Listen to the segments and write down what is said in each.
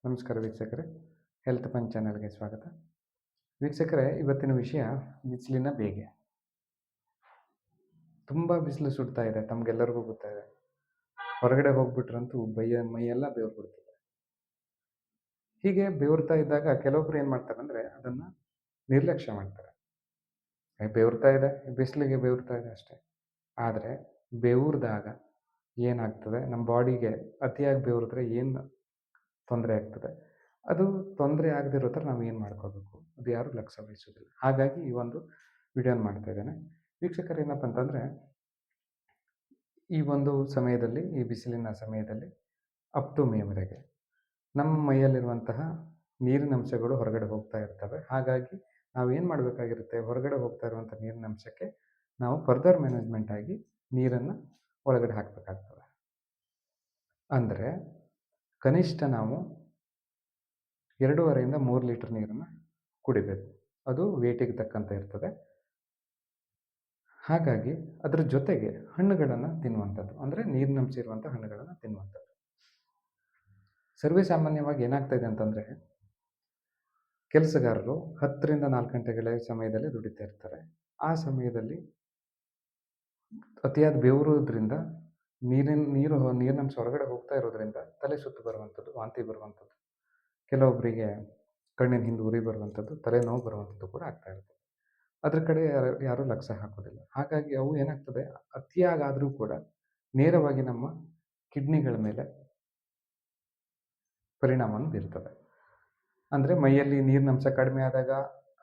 ನಮಸ್ಕಾರ ವೀಕ್ಷಕರೇ, health punch ಚಾನಲ್ಗೆ ಸ್ವಾಗತ. ವೀಕ್ಷಕರೇ, ಇವತ್ತಿನ ವಿಷಯ ಬಿಸಿಲಿನ ಬೇಗೆ. ತುಂಬ ಬಿಸಿಲು ಸುಡ್ತಾ ಇದೆ, ತಮಗೆಲ್ಲರಿಗೂ ಗೊತ್ತಾಗಿದೆ. ಹೊರಗಡೆ ಹೋಗ್ಬಿಟ್ರಂತೂ ಮೈಯೆಲ್ಲ ಬೆವರು ಬಿಡ್ತದೆ. ಹೀಗೆ ಬೆವರ್ತಾ ಇದ್ದಾಗ ಕೆಲವೊಬ್ರು ಏನು ಮಾಡ್ತಾರೆ ಅಂದರೆ ಅದನ್ನು ನಿರ್ಲಕ್ಷ್ಯ ಮಾಡ್ತಾರೆ. ಬೆವರ್ತಾ ಇದೆ, ಬಿಸಿಲಿಗೆ ಬೆವರ್ತಾ ಇದೆ ಅಷ್ಟೇ. ಆದರೆ ಬೆವರ್ದಾಗ ಏನಾಗ್ತದೆ, ನಮ್ಮ ಬಾಡಿಗೆ ಅತಿಯಾಗಿ ಬೆವರಿದ್ರೆ ಏನು ತೊಂದರೆ ಆಗ್ತದೆ, ಅದು ತೊಂದರೆ ಆಗದಿರೋ ಥರ ನಾವು ಏನು ಮಾಡ್ಕೋಬೇಕು, ಅದು ಯಾರೂ ಲಕ್ಷ್ಯ ವಹಿಸೋದಿಲ್ಲ. ಹಾಗಾಗಿ ಈ ಒಂದು ವಿಡಿಯೋನ ಮಾಡ್ತಾ ಇದ್ದೇನೆ. ವೀಕ್ಷಕರು, ಏನಪ್ಪ ಅಂತಂದರೆ, ಈ ಒಂದು ಸಮಯದಲ್ಲಿ, ಈ ಬಿಸಿಲಿನ ಸಮಯದಲ್ಲಿ ಅಪ್ ಟು ಮೇವರೆಗೆ ನಮ್ಮ ಮೈಯಲ್ಲಿರುವಂತಹ ನೀರಿನ ಅಂಶಗಳು ಹೊರಗಡೆ ಹೋಗ್ತಾ ಇರ್ತವೆ. ಹಾಗಾಗಿ ನಾವೇನು ಮಾಡಬೇಕಾಗಿರುತ್ತೆ, ಹೊರಗಡೆ ಹೋಗ್ತಾ ಇರುವಂಥ ನೀರಿನ ಅಂಶಕ್ಕೆ ನಾವು ಫರ್ದರ್ ಮ್ಯಾನೇಜ್ಮೆಂಟ್ ಆಗಿ ನೀರನ್ನು ಒಳಗಡೆ ಹಾಕಬೇಕಾಗ್ತದೆ. ಅಂದರೆ ಕನಿಷ್ಠ ನಾವು 2.5 ಇಂದ 3 ಲೀಟರ್ ನೀರನ್ನು ಕುಡಿಬೇಕು. ಅದು ವೇಟಿಗೆ ತಕ್ಕಂತೆ ಇರ್ತದೆ. ಹಾಗಾಗಿ ಅದರ ಜೊತೆಗೆ ಹಣ್ಣುಗಳನ್ನು ತಿನ್ನುವಂಥದ್ದು, ಅಂದರೆ ನೀರಿನಂಶ ಇರುವಂಥ ಹಣ್ಣುಗಳನ್ನು ತಿನ್ನುವಂಥದ್ದು. ಸರ್ವೇ ಸಾಮಾನ್ಯವಾಗಿ ಏನಾಗ್ತಾ ಇದೆ ಅಂತಂದರೆ, ಕೆಲಸಗಾರರು 10 ರಿಂದ 4 ಗಂಟೆಗಳ ಸಮಯದಲ್ಲಿ ದುಡಿತಾ ಇರ್ತಾರೆ. ಆ ಸಮಯದಲ್ಲಿ ಅತಿಯಾದ ಬೆವರೋದ್ರಿಂದ ನೀರಿನಂಶ ಹೊರಗಡೆ ಹೋಗ್ತಾ ಇರೋದ್ರಿಂದ ತಲೆ ಸುತ್ತು ಬರುವಂಥದ್ದು, ವಾಂತಿ ಬರುವಂಥದ್ದು, ಕೆಲವೊಬ್ಬರಿಗೆ ಕಣ್ಣಿನ ಹಿಂದೆ ಉರಿ ಬರುವಂಥದ್ದು, ತಲೆನೋವು ಬರುವಂಥದ್ದು ಕೂಡ ಆಗ್ತಾ ಇರ್ತದೆ. ಅದ್ರ ಕಡೆ ಯಾರೂ ಲಕ್ಷ್ಯ ಹಾಕೋದಿಲ್ಲ. ಹಾಗಾಗಿ ಅವು ಏನಾಗ್ತದೆ, ಅತಿಯಾಗಾದರೂ ಕೂಡ ನೇರವಾಗಿ ನಮ್ಮ ಕಿಡ್ನಿಗಳ ಮೇಲೆ ಪರಿಣಾಮವನ್ನು ಬೀರ್ತದೆ. ಅಂದರೆ ಮೈಯಲ್ಲಿ ನೀರಿನಂಶ ಕಡಿಮೆ ಆದಾಗ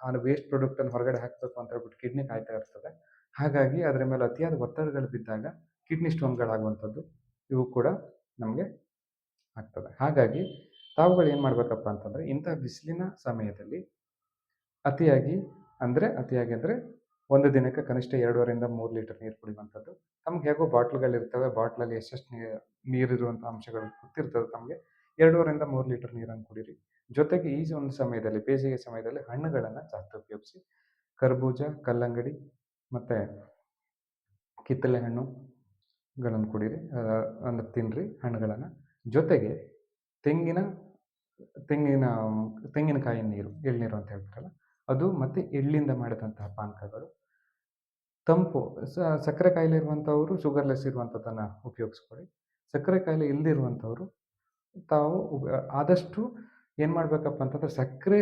ಆ ವೇಸ್ಟ್ ಪ್ರಾಡಕ್ಟನ್ನು ಹೊರಗಡೆ ಹಾಕಬೇಕು ಅಂತ ಹೇಳ್ಬಿಟ್ಟು ಕಿಡ್ನಿ ಕಾಯ್ತಾ ಇರ್ತದೆ. ಹಾಗಾಗಿ ಅದರ ಮೇಲೆ ಅತಿಯಾದ ಒತ್ತಡಗಳು ಬಿದ್ದಾಗ ಕಿಡ್ನಿ ಸ್ಟೋನ್ಗಳಾಗುವಂಥದ್ದು ಇವು ಕೂಡ ನಮಗೆ ಆಗ್ತದೆ. ಹಾಗಾಗಿ ತಾವುಗಳು ಏನು ಮಾಡಬೇಕಪ್ಪ ಅಂತಂದರೆ, ಇಂಥ ಬಿಸಿಲಿನ ಸಮಯದಲ್ಲಿ ಅತಿಯಾಗಿ ಅಂದರೆ ಒಂದು ದಿನಕ್ಕೆ ಕನಿಷ್ಠ 2.5 ಇಂದ 3 ಲೀಟರ್ ನೀರು ಕುಡಿಯುವಂಥದ್ದು. ತಮ್ಗೆ ಹೇಗೋ ಬಾಟ್ಲ್ಗಳಿರ್ತವೆ, ಬಾಟ್ಲಲ್ಲಿ ಎಷ್ಟೆಷ್ಟು ನೀರಿರುವಂಥ ಅಂಶಗಳು ಗೊತ್ತಿರ್ತದೆ ತಮಗೆ. 2.5 ಇಂದ 3 ಲೀಟರ್ ನೀರನ್ನು ಕುಡೀರಿ. ಜೊತೆಗೆ ಈ ಒಂದು ಸಮಯದಲ್ಲಿ, ಬೇಸಿಗೆ ಸಮಯದಲ್ಲಿ ಹಣ್ಣುಗಳನ್ನು ಜಾಸ್ತಿ ಉಪಯೋಗಿಸಿ. ಕರ್ಬೂಜ, ಕಲ್ಲಂಗಡಿ ಮತ್ತು ಕಿತ್ತಳೆ ಹಣ್ಣುಗಳನ್ನು ಕುಡೀರಿ, ಅಂದರೆ ತಿನ್ನಿರಿ ಹಣ್ಣುಗಳನ್ನು. ಜೊತೆಗೆ ತೆಂಗಿನಕಾಯಿನ ನೀರು, ಎಳ್ನೀರು ಅಂತ ಹೇಳ್ತಾರಲ್ಲ ಅದು, ಮತ್ತು ಎಳ್ಳಿಂದ ಮಾಡಿದಂತಹ ಪಾನಕಗಳು, ತಂಪು ಸಕ್ಕರೆ ಕಾಯಿಲೆ ಇರುವಂಥವರು ಶುಗರ್ಲೆಸ್ ಇರುವಂಥದ್ದನ್ನು ಉಪಯೋಗಿಸ್ಕೊಳ್ಳಿ. ಸಕ್ಕರೆ ಕಾಯಿಲೆ ಇಲ್ಲದಿರುವಂಥವರು ತಾವು ಆದಷ್ಟು ಏನು ಮಾಡಬೇಕಪ್ಪ ಅಂತಂದರೆ, ಸಕ್ಕರೆ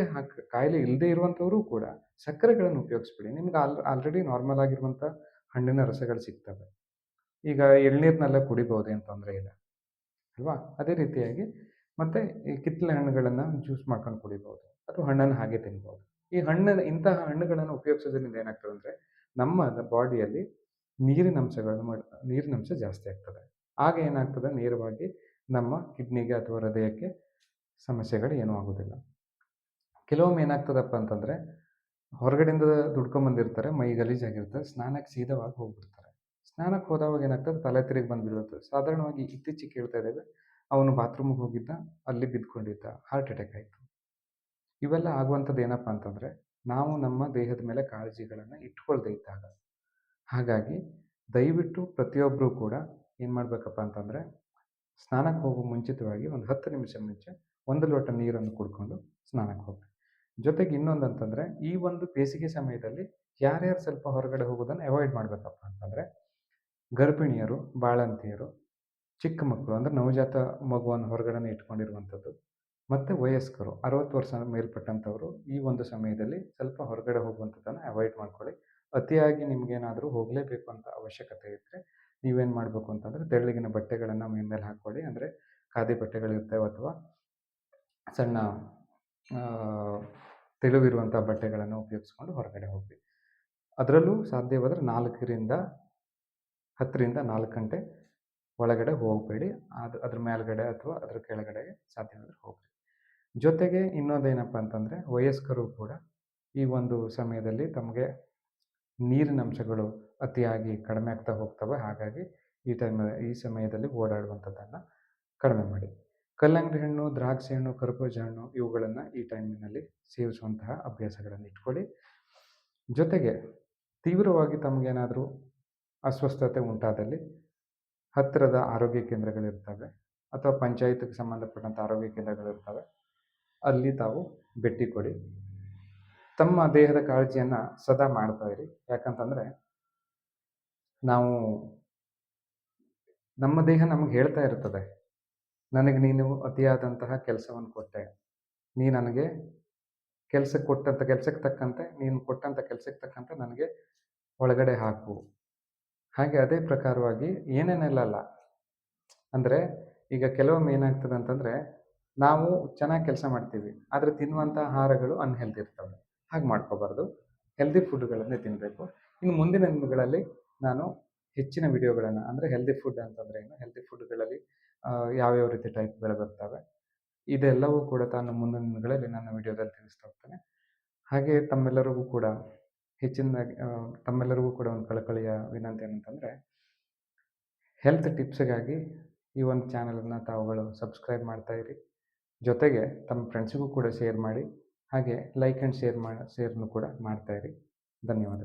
ಕಾಯಿಲೆ ಇಲ್ಲದೇ ಇರುವಂಥವರು ಕೂಡ ಸಕ್ಕರೆಗಳನ್ನು ಉಪಯೋಗಿಸ್ಬಿಡಿ. ನಿಮ್ಗೆ ಆಲ್ರೆಡಿ ನಾರ್ಮಲ್ ಆಗಿರುವಂಥ ಹಣ್ಣಿನ ರಸಗಳು ಸಿಗ್ತವೆ. ಈಗ ಎಳ್ನೀರಿನೆಲ್ಲ ಕುಡಿಬೋದು, ಏನು ತೊಂದರೆ ಇಲ್ಲ ಅಲ್ವಾ? ಅದೇ ರೀತಿಯಾಗಿ ಮತ್ತು ಈ ಕಿತ್ತಳೆ ಹಣ್ಣುಗಳನ್ನು ಜ್ಯೂಸ್ ಮಾಡ್ಕೊಂಡು ಕುಡಿಬೋದು, ಅಥವಾ ಹಣ್ಣನ್ನು ಹಾಗೆ ತಿನ್ಬೋದು. ಇಂತಹ ಹಣ್ಣುಗಳನ್ನು ಉಪಯೋಗಿಸೋದ್ರಿಂದ ಏನಾಗ್ತದೆ ಅಂದರೆ, ನಮ್ಮ ಬಾಡಿಯಲ್ಲಿ ನೀರಿನಂಶ ಜಾಸ್ತಿ ಆಗ್ತದೆ. ಆಗ ಏನಾಗ್ತದೆ, ನೇರವಾಗಿ ನಮ್ಮ ಕಿಡ್ನಿಗೆ ಅಥವಾ ಹೃದಯಕ್ಕೆ ಸಮಸ್ಯೆಗಳು ಏನೂ ಆಗೋದಿಲ್ಲ. ಕೆಲವೊಮ್ಮೆ ಏನಾಗ್ತದಪ್ಪ ಅಂತಂದರೆ, ಹೊರಗಡೆಯಿಂದ ದುಡ್ಕೊಂಬಂದಿರ್ತಾರೆ, ಮೈ ಗಲೀಜಾಗಿರ್ತದೆ, ಸ್ನಾನಕ್ಕೆ ಸೀದವಾಗಿ ಹೋಗ್ಬಿಡ್ತಾರೆ. ಸ್ನಾನಕ್ಕೆ ಹೋದವಾಗ ಏನಾಗ್ತದೆ, ತಲೆ ತಿರುಗಿ ಬಂದುಬಿಡುತ್ತೆ. ಸಾಧಾರಣವಾಗಿ ಇತ್ತೀಚೆಗೆ ಕೇಳ್ತಾ ಇದ್ದೇವೆ, ಅವನು ಬಾತ್ರೂಮಿಗೆ ಹೋಗಿದ್ದ, ಅಲ್ಲಿ ಬಿದ್ದುಕೊಂಡಿದ್ದ, ಹಾರ್ಟ್ ಅಟ್ಯಾಕ್ ಆಯಿತು. ಇವೆಲ್ಲ ಆಗುವಂಥದ್ದು ಏನಪ್ಪ ಅಂತಂದರೆ, ನಾವು ನಮ್ಮ ದೇಹದ ಮೇಲೆ ಕಾಳಜಿಗಳನ್ನು ಇಟ್ಕೊಳ್ದೇ ಇದ್ದಾಗ. ಹಾಗಾಗಿ ದಯವಿಟ್ಟು ಪ್ರತಿಯೊಬ್ಬರೂ ಕೂಡ ಏನು ಮಾಡಬೇಕಪ್ಪ ಅಂತಂದರೆ, ಸ್ನಾನಕ್ಕೆ ಹೋಗೋ ಮುಂಚಿತವಾಗಿ ಒಂದು 10 ನಿಮಿಷ ಮುಂಚೆ 1 ಲೋಟ ನೀರನ್ನು ಕುಡ್ಕೊಂಡು ಸ್ನಾನಕ್ಕೆ ಹೋಗಿ. ಜೊತೆಗೆ ಇನ್ನೊಂದು ಅಂತಂದರೆ, ಈ ಒಂದು ಬೇಸಿಗೆ ಸಮಯದಲ್ಲಿ ಯಾರ್ಯಾರು ಸ್ವಲ್ಪ ಹೊರಗಡೆ ಹೋಗೋದನ್ನು ಅವಾಯ್ಡ್ ಮಾಡಬೇಕಪ್ಪ ಅಂತಂದರೆ, ಗರ್ಭಿಣಿಯರು, ಬಾಳಂತಿಯರು, ಚಿಕ್ಕ ಮಕ್ಕಳು ಅಂದರೆ ನವಜಾತ ಮಗುವನ್ನು ಹೊರಗಡೆ ಇಟ್ಕೊಂಡಿರುವಂಥದ್ದು, ಮತ್ತು ವಯಸ್ಕರು 60 ವರ್ಷ ಮೇಲ್ಪಟ್ಟಂಥವರು ಈ ಒಂದು ಸಮಯದಲ್ಲಿ ಸ್ವಲ್ಪ ಹೊರಗಡೆ ಹೋಗುವಂಥದ್ದನ್ನು ಅವಾಯ್ಡ್ ಮಾಡ್ಕೊಳ್ಳಿ. ಅತಿಯಾಗಿ ನಿಮಗೇನಾದರೂ ಹೋಗಲೇಬೇಕು ಅಂತ ಅವಶ್ಯಕತೆ ಇದ್ದರೆ ನೀವೇನು ಮಾಡಬೇಕು ಅಂತಂದರೆ, ತೆಳ್ಳಗಿನ ಬಟ್ಟೆಗಳನ್ನು ಮೈ ಮೇಲೆ ಹಾಕ್ಕೊಳ್ಳಿ. ಅಂದರೆ ಖಾದಿ ಬಟ್ಟೆಗಳಿರ್ತವೆ, ಅಥವಾ ಸಣ್ಣ ತೆಳುವಿರುವಂಥ ಬಟ್ಟೆಗಳನ್ನು ಉಪಯೋಗಿಸ್ಕೊಂಡು ಹೊರಗಡೆ ಹೋಗಿ. ಅದರಲ್ಲೂ ಸಾಧ್ಯವಾದರೆ 10 ರಿಂದ 4 ಗಂಟೆ ಒಳಗಡೆ ಹೋಗಬೇಡಿ. ಅದ್ರ ಮೇಲ್ಗಡೆ ಅಥವಾ ಅದ್ರ ಕೆಳಗಡೆಗೆ ಸಾಧ್ಯವಾದರೆ ಹೋಗ್ರಿ. ಜೊತೆಗೆ ಇನ್ನೊಂದೇನಪ್ಪ ಅಂತಂದರೆ, ವಯಸ್ಕರು ಕೂಡ ಈ ಒಂದು ಸಮಯದಲ್ಲಿ ತಮಗೆ ನೀರಿನ ಅಂಶಗಳು ಅತಿಯಾಗಿ ಕಡಿಮೆ ಆಗ್ತಾ ಹೋಗ್ತವೆ. ಹಾಗಾಗಿ ಈ ಸಮಯದಲ್ಲಿ ಓಡಾಡುವಂಥದ್ದನ್ನು ಕಡಿಮೆ ಮಾಡಿ. ಕಲ್ಲಂಗಡಿ ಹಣ್ಣು, ದ್ರಾಕ್ಷಿ ಹಣ್ಣು, ಕರ್ಬೂಜ ಹಣ್ಣು ಇವುಗಳನ್ನು ಈ ಟೈಮಿನಲ್ಲಿ ಸೇವಿಸುವಂತಹ ಅಭ್ಯಾಸಗಳನ್ನು ಇಟ್ಕೊಳ್ಳಿ. ಜೊತೆಗೆ ತೀವ್ರವಾಗಿ ತಮಗೇನಾದರೂ ಅಸ್ವಸ್ಥತೆ ಉಂಟಾದಲ್ಲಿ ಹತ್ತಿರದ ಆರೋಗ್ಯ ಕೇಂದ್ರಗಳಿರ್ತವೆ, ಅಥವಾ ಪಂಚಾಯತ್ಗೆ ಸಂಬಂಧಪಟ್ಟಂಥ ಆರೋಗ್ಯ ಕೇಂದ್ರಗಳಿರ್ತವೆ, ಅಲ್ಲಿ ತಾವು ಭೇಟಿ ಕೊಡಿ. ತಮ್ಮ ದೇಹದ ಕಾಳಜಿಯನ್ನು ಸದಾ ಮಾಡ್ತಾ ಇರಿ. ಯಾಕಂತಂದರೆ ನಾವು ನಮ್ಮ ದೇಹ ನಮಗೆ ಹೇಳ್ತಾ ಇರ್ತದೆ, ನನಗೆ ನೀನು ಅತಿಯಾದಂತಹ ಕೆಲಸವನ್ನು ಕೊಟ್ಟೆ, ನೀ ನನಗೆ ಕೆಲಸಕ್ಕೆ ತಕ್ಕಂತೆ ನೀನು ಕೊಟ್ಟಂಥ ಕೆಲಸಕ್ಕೆ ತಕ್ಕಂತೆ ನನಗೆ ಒಳಗಡೆ ಹಾಕು. ಹಾಗೆ ಅದೇ ಪ್ರಕಾರವಾಗಿ ಏನೇನೆಲ್ಲ ಅಲ್ಲ, ಅಂದರೆ ಈಗ ಕೆಲವೊಮ್ಮೆ ಏನಾಗ್ತದೆ ಅಂತಂದರೆ ನಾವು ಚೆನ್ನಾಗಿ ಕೆಲಸ ಮಾಡ್ತೀವಿ, ಆದರೆ ತಿನ್ನುವಂಥ ಆಹಾರಗಳು ಅನ್‌ಹೆಲ್ದಿ ಇರ್ತವೆ. ಹಾಗೆ ಮಾಡ್ಕೋಬಾರ್ದು. ಹೆಲ್ದಿ ಫುಡ್‌ಗಳನ್ನೇ ತಿನ್ನಬೇಕು. ಇನ್ನು ಮುಂದಿನ ದಿನಗಳಲ್ಲಿ ನಾನು ಹೆಚ್ಚಿನ ವಿಡಿಯೋಗಳನ್ನು, ಅಂದರೆ ಹೆಲ್ದಿ ಫುಡ್ ಅಂತಂದರೆ ಏನು, ಹೆಲ್ದಿ ಫುಡ್‌ಗಳಲ್ಲಿ ಯಾವ್ಯಾವ ರೀತಿ ಟೈಪ್‌ಗಳು ಬರ್ತವೆ, ಇದೆಲ್ಲವೂ ಕೂಡ ತಾನು ಮುಂದಿನ ದಿನಗಳಲ್ಲಿ ನನ್ನ ವಿಡಿಯೋದಲ್ಲಿ ತಿಳಿಸ್ತಾ ಹೋಗ್ತೇನೆ. ಹಾಗೆ ತಮ್ಮೆಲ್ಲರಿಗೂ ಕೂಡ ತಮ್ಮೆಲ್ಲರಿಗೂ ಕೂಡ ಒಂದು ಕಳಕಳಿಯ ವಿನಂತಿ ಏನಂತಂದರೆ, ಹೆಲ್ತ್ ಟಿಪ್ಸ್‌ಗಾಗಿ ಈ ಒಂದು ಚಾನಲನ್ನು ತಾವುಗಳು ಸಬ್ಸ್ಕ್ರೈಬ್ ಮಾಡ್ತಾ ಇರಿ. ಜೊತೆಗೆ ತಮ್ಮ ಫ್ರೆಂಡ್ಸಿಗೂ ಕೂಡ ಶೇರ್ ಮಾಡಿ. ಹಾಗೆ ಲೈಕ್ ಆ್ಯಂಡ್ ಶೇರ್‌ನು ಕೂಡ ಮಾಡ್ತಾ ಇರಿ. ಧನ್ಯವಾದಗಳು.